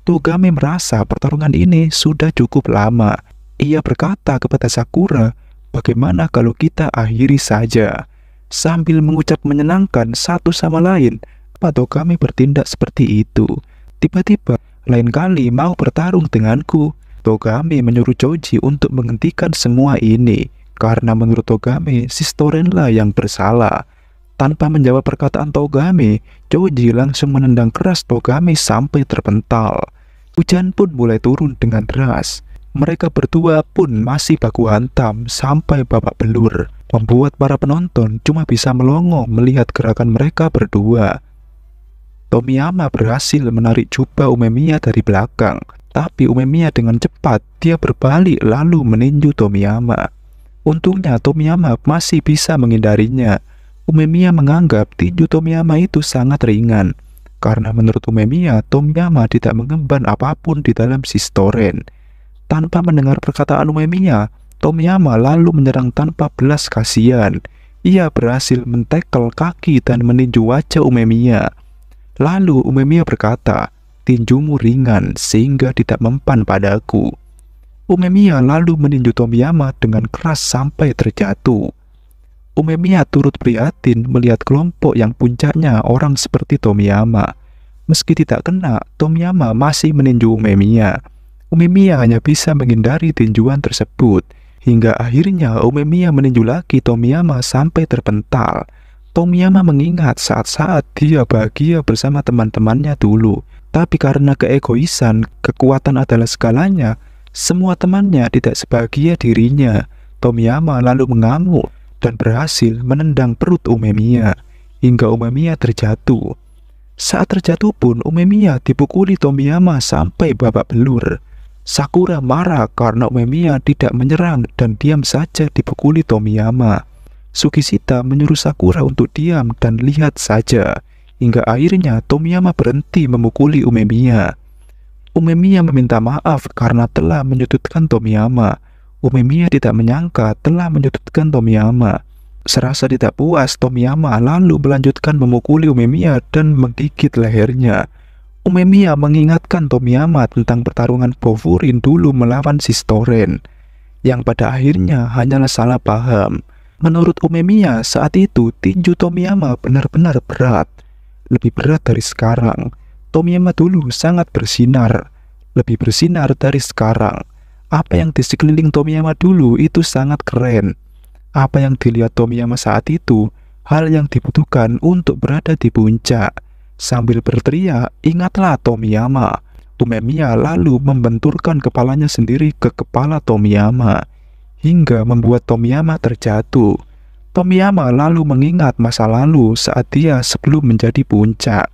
Togame merasa pertarungan ini sudah cukup lama. Ia berkata kepada Sakura, "Bagaimana kalau kita akhiri saja?" Sambil mengucap menyenangkan satu sama lain, Togame bertindak seperti itu. Tiba-tiba, lain kali mau bertarung denganku. Togame menyuruh Choji untuk menghentikan semua ini. Karena menurut Togame, Sistorenlah yang bersalah. Tanpa menjawab perkataan Togame, Choji langsung menendang keras Togame sampai terpental. Hujan pun mulai turun dengan deras. Mereka berdua pun masih baku hantam sampai babak belur, membuat para penonton cuma bisa melongo melihat gerakan mereka berdua. Tomiyama berhasil menarik jubah Umemiya dari belakang, tapi Umemiya dengan cepat dia berbalik lalu meninju Tomiyama. Untungnya Tomiyama masih bisa menghindarinya. Umemiya menganggap tinju Tomiyama itu sangat ringan, karena menurut Umemiya, Tomiyama tidak mengemban apapun di dalam sistoren. Tanpa mendengar perkataan Umemiya, Tomiyama lalu menyerang tanpa belas kasihan. Ia berhasil mentekel kaki dan meninju wajah Umemiya. Lalu Umemiya berkata, "Tinjumu ringan sehingga tidak mempan padaku." Umemiya lalu meninju Tomiyama dengan keras sampai terjatuh. Umemiya turut prihatin melihat kelompok yang puncaknya orang seperti Tomiyama. Meski tidak kena, Tomiyama masih meninju Umemiya. Umemiya hanya bisa menghindari tinjuan tersebut. Hingga akhirnya Umemiya meninju lagi Tomiyama sampai terpental. Tomiyama mengingat saat-saat dia bahagia bersama teman-temannya dulu. Tapi karena keegoisan, kekuatan adalah segalanya, semua temannya tidak sebahagia dirinya. Tomiyama lalu mengamuk dan berhasil menendang perut Umemiya hingga Umemiya terjatuh. Saat terjatuh pun Umemiya dipukuli Tomiyama sampai babak belur. Sakura marah karena Umemiya tidak menyerang dan diam saja dipukuli Tomiyama. Sugishita menyuruh Sakura untuk diam dan lihat saja, hingga akhirnya Tomiyama berhenti memukuli Umemiya. Umemiya meminta maaf karena telah menyudutkan Tomiyama. Umemiya tidak menyangka telah menyudutkan Tomiyama. Serasa tidak puas, Tomiyama lalu melanjutkan memukuli Umemiya dan menggigit lehernya. Umemiya mengingatkan Tomiyama tentang pertarungan Bofurin dulu melawan Sistoren, yang pada akhirnya hanyalah salah paham. Menurut Umemiya, saat itu tinju Tomiyama benar-benar berat, lebih berat dari sekarang. Tomiyama dulu sangat bersinar, lebih bersinar dari sekarang. Apa yang di sekeliling Tomiyama dulu itu sangat keren. Apa yang dilihat Tomiyama saat itu, hal yang dibutuhkan untuk berada di puncak. Sambil berteriak, "Ingatlah Tomiyama." Umemiya lalu membenturkan kepalanya sendiri ke kepala Tomiyama, hingga membuat Tomiyama terjatuh. Tomiyama lalu mengingat masa lalu saat dia sebelum menjadi puncak.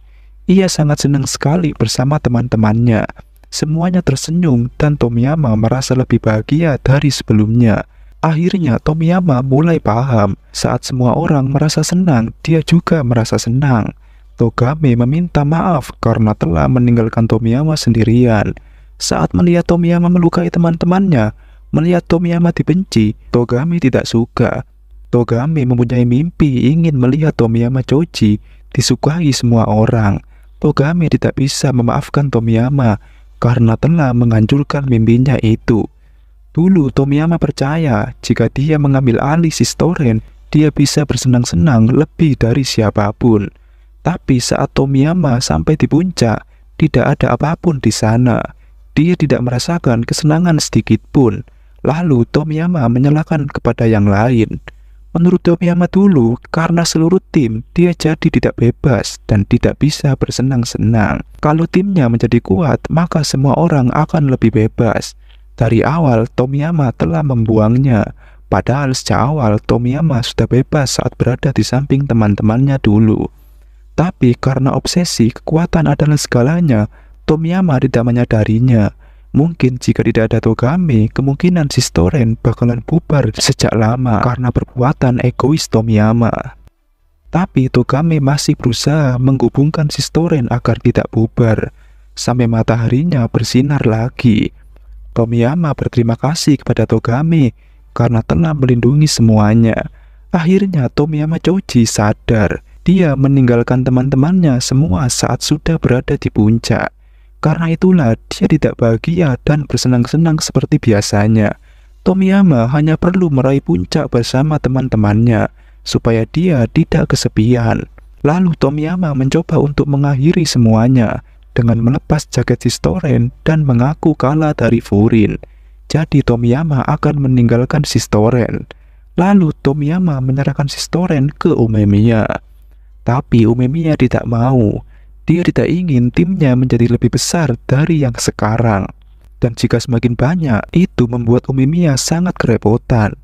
Ia sangat senang sekali bersama teman-temannya. Semuanya tersenyum dan Tomiyama merasa lebih bahagia dari sebelumnya. Akhirnya Tomiyama mulai paham, saat semua orang merasa senang, dia juga merasa senang. Togame meminta maaf karena telah meninggalkan Tomiyama sendirian. Saat melihat Tomiyama melukai teman-temannya, melihat Tomiyama dibenci, Togame tidak suka. Togame mempunyai mimpi ingin melihat Tomiyama Choji disukai semua orang. Togame tidak bisa memaafkan Tomiyama karena telah menghancurkan mimpinya itu. Dulu Tomiyama percaya jika dia mengambil alih Sistoren, dia bisa bersenang-senang lebih dari siapapun. Tapi saat Tomiyama sampai di puncak, tidak ada apapun di sana. Dia tidak merasakan kesenangan sedikit pun. Lalu Tomiyama menyalahkan kepada yang lain. Menurut Tomiyama dulu, karena seluruh tim, dia jadi tidak bebas dan tidak bisa bersenang-senang. Kalau timnya menjadi kuat, maka semua orang akan lebih bebas. Dari awal, Tomiyama telah membuangnya. Padahal sejak awal, Tomiyama sudah bebas saat berada di samping teman-temannya dulu. Tapi karena obsesi kekuatan adalah segalanya, Tomiyama tidak menyadarinya. Mungkin jika tidak ada Togame, kemungkinan Sistoren bakalan bubar sejak lama karena perbuatan egois Tomiyama. Tapi Togame masih berusaha menghubungkan Sistoren agar tidak bubar, sampai mataharinya bersinar lagi. Tomiyama berterima kasih kepada Togame karena telah melindungi semuanya. Akhirnya Tomiyama Choji sadar, dia meninggalkan teman-temannya semua saat sudah berada di puncak. Karena itulah dia tidak bahagia dan bersenang-senang seperti biasanya. Tomiyama hanya perlu meraih puncak bersama teman-temannya supaya dia tidak kesepian. Lalu Tomiyama mencoba untuk mengakhiri semuanya dengan melepas jaket Sistoren dan mengaku kalah dari Furin. Jadi Tomiyama akan meninggalkan Sistoren. Lalu Tomiyama menyerahkan Sistoren ke Umemiya. Tapi Umemiya tidak mau. Dia tidak ingin timnya menjadi lebih besar dari yang sekarang. Dan jika semakin banyak, itu membuat Umemiya sangat kerepotan.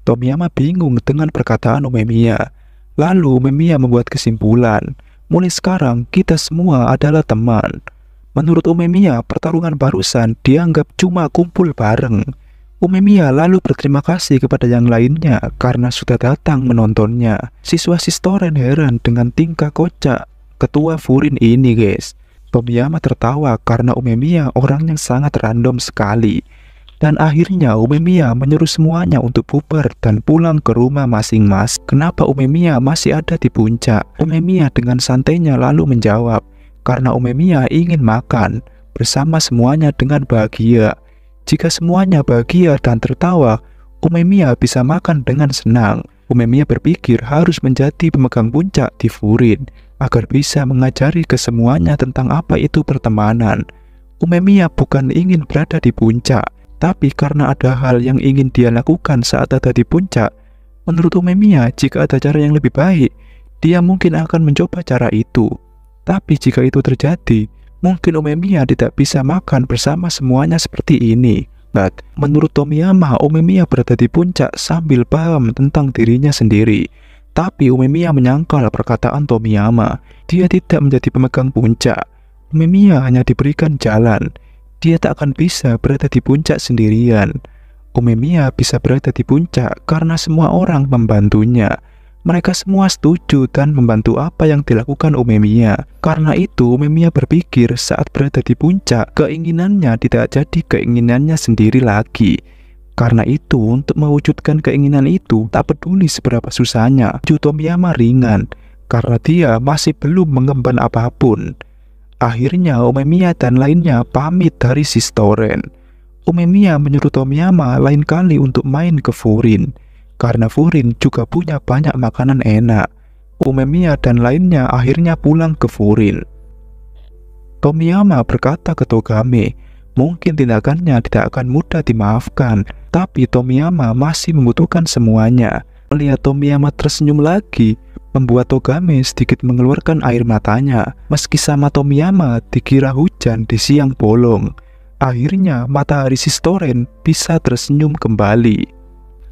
Tomiyama bingung dengan perkataan Umemiya. Lalu Umemiya membuat kesimpulan, mulai sekarang kita semua adalah teman. Menurut Umemiya, pertarungan barusan dianggap cuma kumpul bareng. Umemiya lalu berterima kasih kepada yang lainnya karena sudah datang menontonnya. Siswa-siswa Toren heran dengan tingkah kocak ketua Furin ini, guys. Tomiyama tertawa karena Umemiya orang yang sangat random sekali. Dan akhirnya Umemiya menyuruh semuanya untuk bubar dan pulang ke rumah masing-masing. Kenapa Umemiya masih ada di puncak? Umemiya dengan santainya lalu menjawab, karena Umemiya ingin makan bersama semuanya dengan bahagia. Jika semuanya bahagia dan tertawa, Umemiya bisa makan dengan senang. Umemiya berpikir harus menjadi pemegang puncak di Furin agar bisa mengajari ke semuanya tentang apa itu pertemanan. Umemiya bukan ingin berada di puncak, tapi karena ada hal yang ingin dia lakukan saat ada di puncak. Menurut Umemiya, jika ada cara yang lebih baik, dia mungkin akan mencoba cara itu. Tapi jika itu terjadi, mungkin Umemiya tidak bisa makan bersama semuanya seperti ini. But, menurut Tomiyama, Umemiya berada di puncak sambil paham tentang dirinya sendiri. Tapi Umemiya menyangkal perkataan Tomiyama. Dia tidak menjadi pemegang puncak. Umemiya hanya diberikan jalan. Dia tak akan bisa berada di puncak sendirian. Umemiya bisa berada di puncak karena semua orang membantunya. Mereka semua setuju dan membantu apa yang dilakukan Umemiya. Karena itu Umemiya berpikir saat berada di puncak, keinginannya tidak jadi keinginannya sendiri lagi. Karena itu untuk mewujudkan keinginan itu, tak peduli seberapa susahnya, Tomiyama ringan. Karena dia masih belum mengemban apapun. Akhirnya Umemiya dan lainnya pamit dari Sistoren. Umemiya menyuruh Tomiyama lain kali untuk main ke Furin. Karena Furin juga punya banyak makanan enak. Umemiya dan lainnya akhirnya pulang ke Furin. Tomiyama berkata ke Togame, mungkin tindakannya tidak akan mudah dimaafkan, tapi Tomiyama masih membutuhkan semuanya. Melihat Tomiyama tersenyum lagi, membuat Togame sedikit mengeluarkan air matanya. Meski sama Tomiyama dikira hujan di siang bolong, akhirnya matahari Sistoren bisa tersenyum kembali.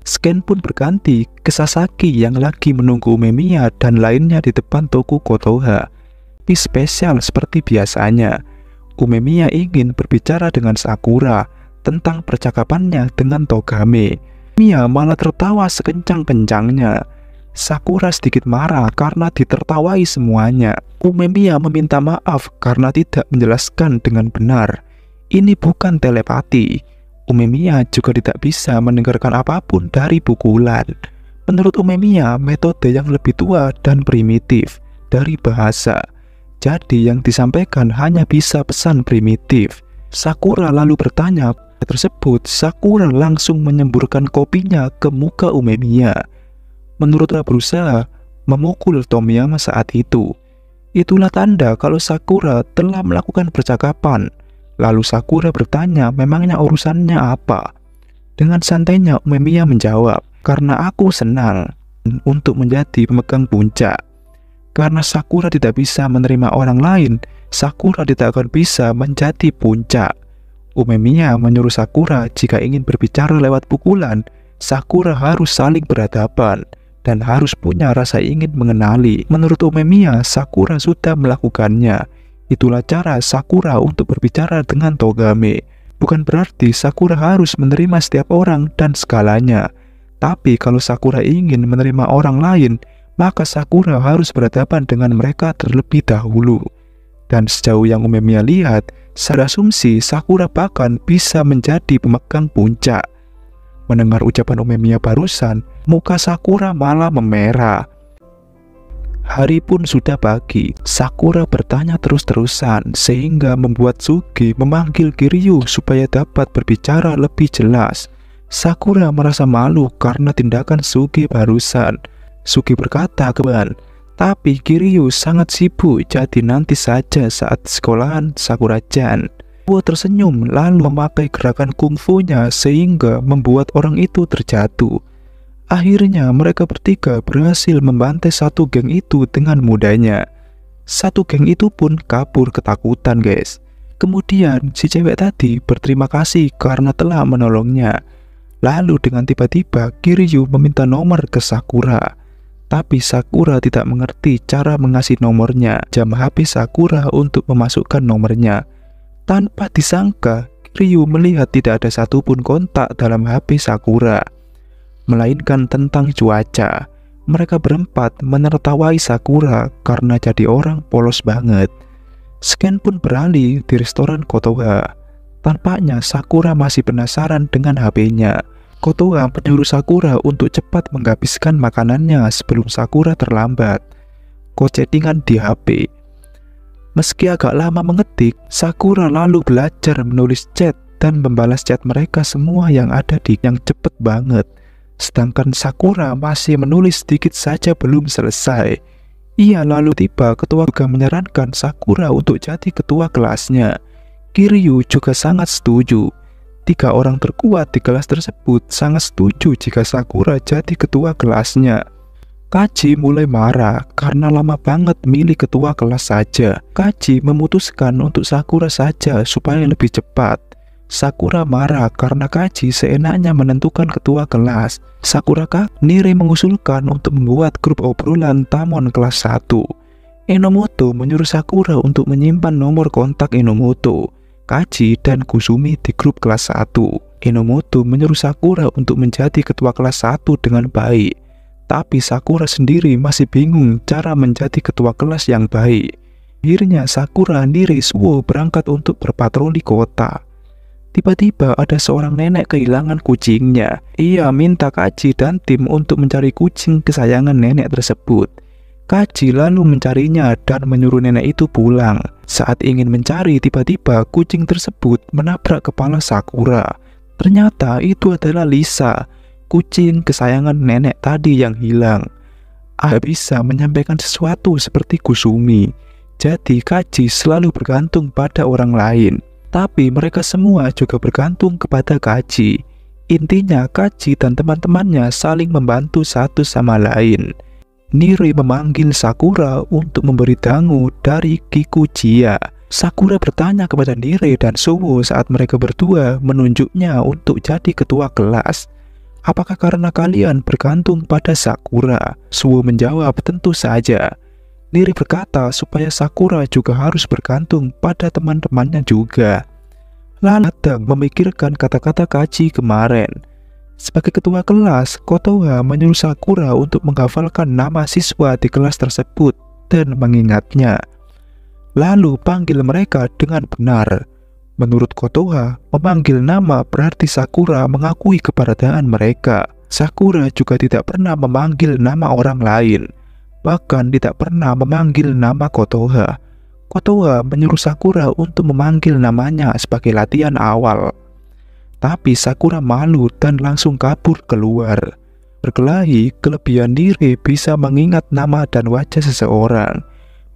Scan pun berganti ke Sasaki yang lagi menunggu Umemiya dan lainnya di depan toko Kotoha. Tapi spesial seperti biasanya, Umemiya ingin berbicara dengan Sakura tentang percakapannya dengan Togame. Umemiya malah tertawa sekencang-kencangnya. Sakura sedikit marah karena ditertawai semuanya. Umemiya meminta maaf karena tidak menjelaskan dengan benar. Ini bukan telepati. Umemiya juga tidak bisa mendengarkan apapun dari pukulan. Menurut Umemiya, metode yang lebih tua dan primitif dari bahasa. Jadi yang disampaikan hanya bisa pesan primitif. Sakura lalu bertanya tersebut. Sakura langsung menyemburkan kopinya ke muka Umemiya. Menurut dia berusaha memukul Tomiyama saat itu. Itulah tanda kalau Sakura telah melakukan percakapan. Lalu Sakura bertanya memangnya urusannya apa. Dengan santainya Umemiya menjawab, karena aku senang untuk menjadi pemegang puncak. Karena Sakura tidak bisa menerima orang lain, Sakura tidak akan bisa menjadi puncak. Umemiya menyuruh Sakura jika ingin berbicara lewat pukulan, Sakura harus saling berhadapan dan harus punya rasa ingin mengenali. Menurut Umemiya, Sakura sudah melakukannya. Itulah cara Sakura untuk berbicara dengan Togame. Bukan berarti Sakura harus menerima setiap orang dan segalanya. Tapi kalau Sakura ingin menerima orang lain, maka Sakura harus berhadapan dengan mereka terlebih dahulu. Dan sejauh yang Umemiya lihat, saya asumsi Sakura bahkan bisa menjadi pemegang puncak. Mendengar ucapan Umemiya barusan, muka Sakura malah memerah. Hari pun sudah pagi. Sakura bertanya terus-terusan sehingga membuat Sugi memanggil Kiryu supaya dapat berbicara lebih jelas. Sakura merasa malu karena tindakan Sugi barusan. Sugi berkata keban, tapi Kiryu sangat sibuk jadi nanti saja saat sekolahan Sakura-chan. Dia tersenyum lalu memakai gerakan kungfunya sehingga membuat orang itu terjatuh. Akhirnya mereka bertiga berhasil membantai satu geng itu dengan mudahnya. Satu geng itu pun kabur ketakutan, guys. Kemudian si cewek tadi berterima kasih karena telah menolongnya. Lalu dengan tiba-tiba Kiryu meminta nomor ke Sakura. Tapi Sakura tidak mengerti cara mengasih nomornya. Jam HP Sakura untuk memasukkan nomornya. Tanpa disangka, Ryu melihat tidak ada satupun kontak dalam HP Sakura, melainkan tentang cuaca. Mereka berempat menertawai Sakura karena jadi orang polos banget. Scan pun beralih di restoran Kotoha. Tampaknya Sakura masih penasaran dengan HP-nya. Kotoha menyuruh Sakura untuk cepat menghabiskan makanannya sebelum Sakura terlambat. Chattingan di HP. Meski agak lama mengetik, Sakura lalu belajar menulis chat dan membalas chat mereka semua yang ada di yang cepet banget. Sedangkan Sakura masih menulis sedikit saja belum selesai. Ia lalu tiba ketua juga menyarankan Sakura untuk jadi ketua kelasnya. Kiryu juga sangat setuju. 3 orang terkuat di kelas tersebut sangat setuju jika Sakura jadi ketua kelasnya. Kaji mulai marah karena lama banget milih ketua kelas saja. Kaji memutuskan untuk Sakura saja supaya lebih cepat. Sakura marah karena Kaji seenaknya menentukan ketua kelas. Sakura Nire mengusulkan untuk membuat grup obrolan Tamon kelas 1. Enomoto menyuruh Sakura untuk menyimpan nomor kontak Enomoto, Kaji, dan Kusumi di grup kelas 1. Enomoto menyuruh Sakura untuk menjadi ketua kelas 1 dengan baik. Tapi Sakura sendiri masih bingung cara menjadi ketua kelas yang baik. Akhirnya Sakura Nire Suo berangkat untuk berpatroli kota. Tiba-tiba ada seorang nenek kehilangan kucingnya. Ia minta Kaji dan tim untuk mencari kucing kesayangan nenek tersebut. Kaji lalu mencarinya dan menyuruh nenek itu pulang. Saat ingin mencari, tiba-tiba kucing tersebut menabrak kepala Sakura. Ternyata itu adalah Lisa, kucing kesayangan nenek tadi yang hilang. Bisa menyampaikan sesuatu seperti Kusumi. Jadi Kaji selalu bergantung pada orang lain. Tapi mereka semua juga bergantung kepada Kaji. Intinya Kaji dan teman-temannya saling membantu satu sama lain. Nire memanggil Sakura untuk memberi dangu dari Kikuchiya. Sakura bertanya kepada Nire dan Suwo saat mereka berdua menunjuknya untuk jadi ketua kelas. Apakah karena kalian bergantung pada Sakura? Suwo menjawab tentu saja. Nire berkata supaya Sakura juga harus bergantung pada teman-temannya juga. Lalu datang memikirkan kata-kata Kaji kemarin. Sebagai ketua kelas, Kotoha menyuruh Sakura untuk menghafalkan nama siswa di kelas tersebut dan mengingatnya. Lalu panggil mereka dengan benar. Menurut Kotoha, memanggil nama berarti Sakura mengakui keberadaan mereka. Sakura juga tidak pernah memanggil nama orang lain, bahkan tidak pernah memanggil nama Kotoha. Kotoha menyuruh Sakura untuk memanggil namanya sebagai latihan awal. Tapi Sakura malu dan langsung kabur keluar. Berkelahi, kelebihan Nire bisa mengingat nama dan wajah seseorang.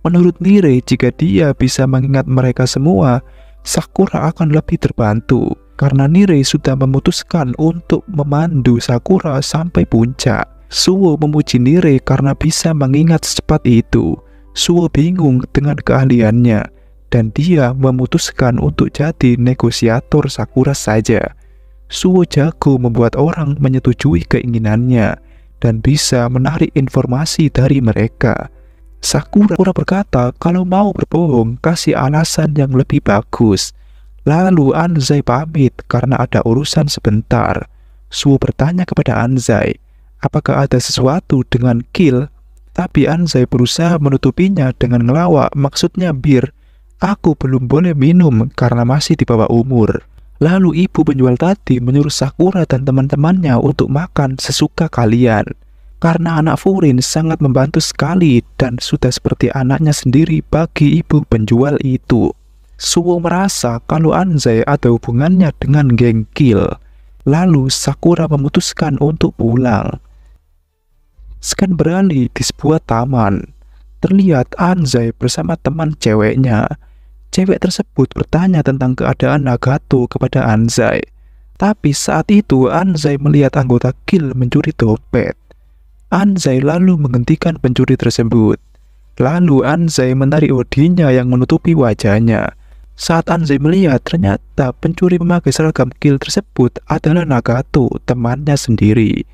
Menurut Nire, jika dia bisa mengingat mereka semua, Sakura akan lebih terbantu. Karena Nire sudah memutuskan untuk memandu Sakura sampai puncak. Suwo memuji Nire karena bisa mengingat secepat itu. Suwo bingung dengan keahliannya, dan dia memutuskan untuk jadi negosiator Sakura saja. Suwo jago membuat orang menyetujui keinginannya dan bisa menarik informasi dari mereka. Sakura berkata kalau mau berbohong, kasih alasan yang lebih bagus. Lalu Anzai pamit karena ada urusan sebentar. Suwo bertanya kepada Anzai, apakah ada sesuatu dengan Kill? Tapi Anzai berusaha menutupinya dengan ngelawak, maksudnya bir. Aku belum boleh minum karena masih di bawah umur. Lalu ibu penjual tadi menyuruh Sakura dan teman-temannya untuk makan sesuka kalian. Karena anak Furin sangat membantu sekali dan sudah seperti anaknya sendiri bagi ibu penjual itu. Suwo merasa kalau Anzai ada hubungannya dengan geng Kill. Lalu Sakura memutuskan untuk pulang. Scan beralih di sebuah taman. Terlihat Anzai bersama teman ceweknya. Cewek tersebut bertanya tentang keadaan Nagato kepada Anzai. Tapi saat itu Anzai melihat anggota Kill mencuri dompet. Anzai lalu menghentikan pencuri tersebut. Lalu Anzai menarik hoodie-nya yang menutupi wajahnya. Saat Anzai melihat, ternyata pencuri memakai seragam Kill tersebut adalah Nagato, temannya sendiri.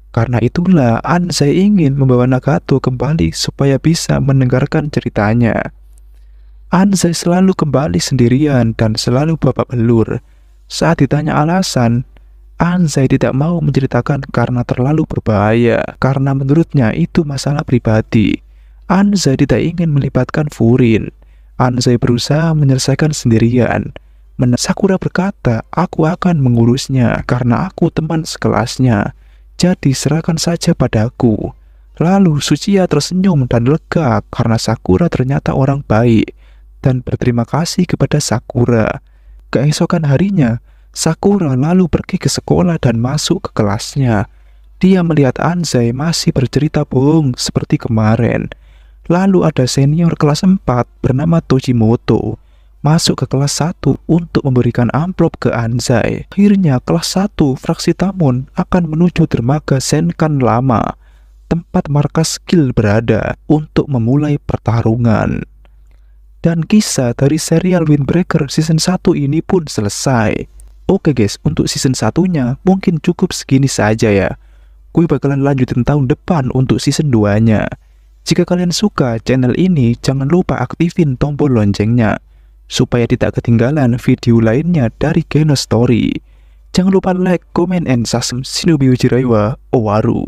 Karena itulah Anzai ingin membawa Nagato kembali supaya bisa mendengarkan ceritanya. Anzai selalu kembali sendirian dan selalu babak belur. Saat ditanya alasan, Anzai tidak mau menceritakan karena terlalu berbahaya, karena menurutnya itu masalah pribadi. Anzai tidak ingin melibatkan Furin. Anzai berusaha menyelesaikan sendirian. Sakura berkata, aku akan mengurusnya karena aku teman sekelasnya. Jadi serahkan saja padaku. Lalu Tsuchiya tersenyum dan lega karena Sakura ternyata orang baik dan berterima kasih kepada Sakura. Keesokan harinya, Sakura lalu pergi ke sekolah dan masuk ke kelasnya. Dia melihat Anzai masih bercerita bohong seperti kemarin. Lalu ada senior kelas 4 bernama Toshimoto masuk ke kelas 1 untuk memberikan amplop ke Anzai. Akhirnya kelas 1 fraksi Tamon akan menuju dermaga Senkan lama, tempat markas skill berada, untuk memulai pertarungan. Dan kisah dari serial Windbreaker season 1 ini pun selesai. Oke guys, untuk season 1-nya mungkin cukup segini saja ya. Gue bakalan lanjutin tahun depan untuk season 2-nya. Jika kalian suka channel ini, jangan lupa aktifin tombol loncengnya supaya tidak ketinggalan video lainnya dari Genos Story. Jangan lupa like, comment, and subscribe. Shinobi Ujiraiwa Owaru.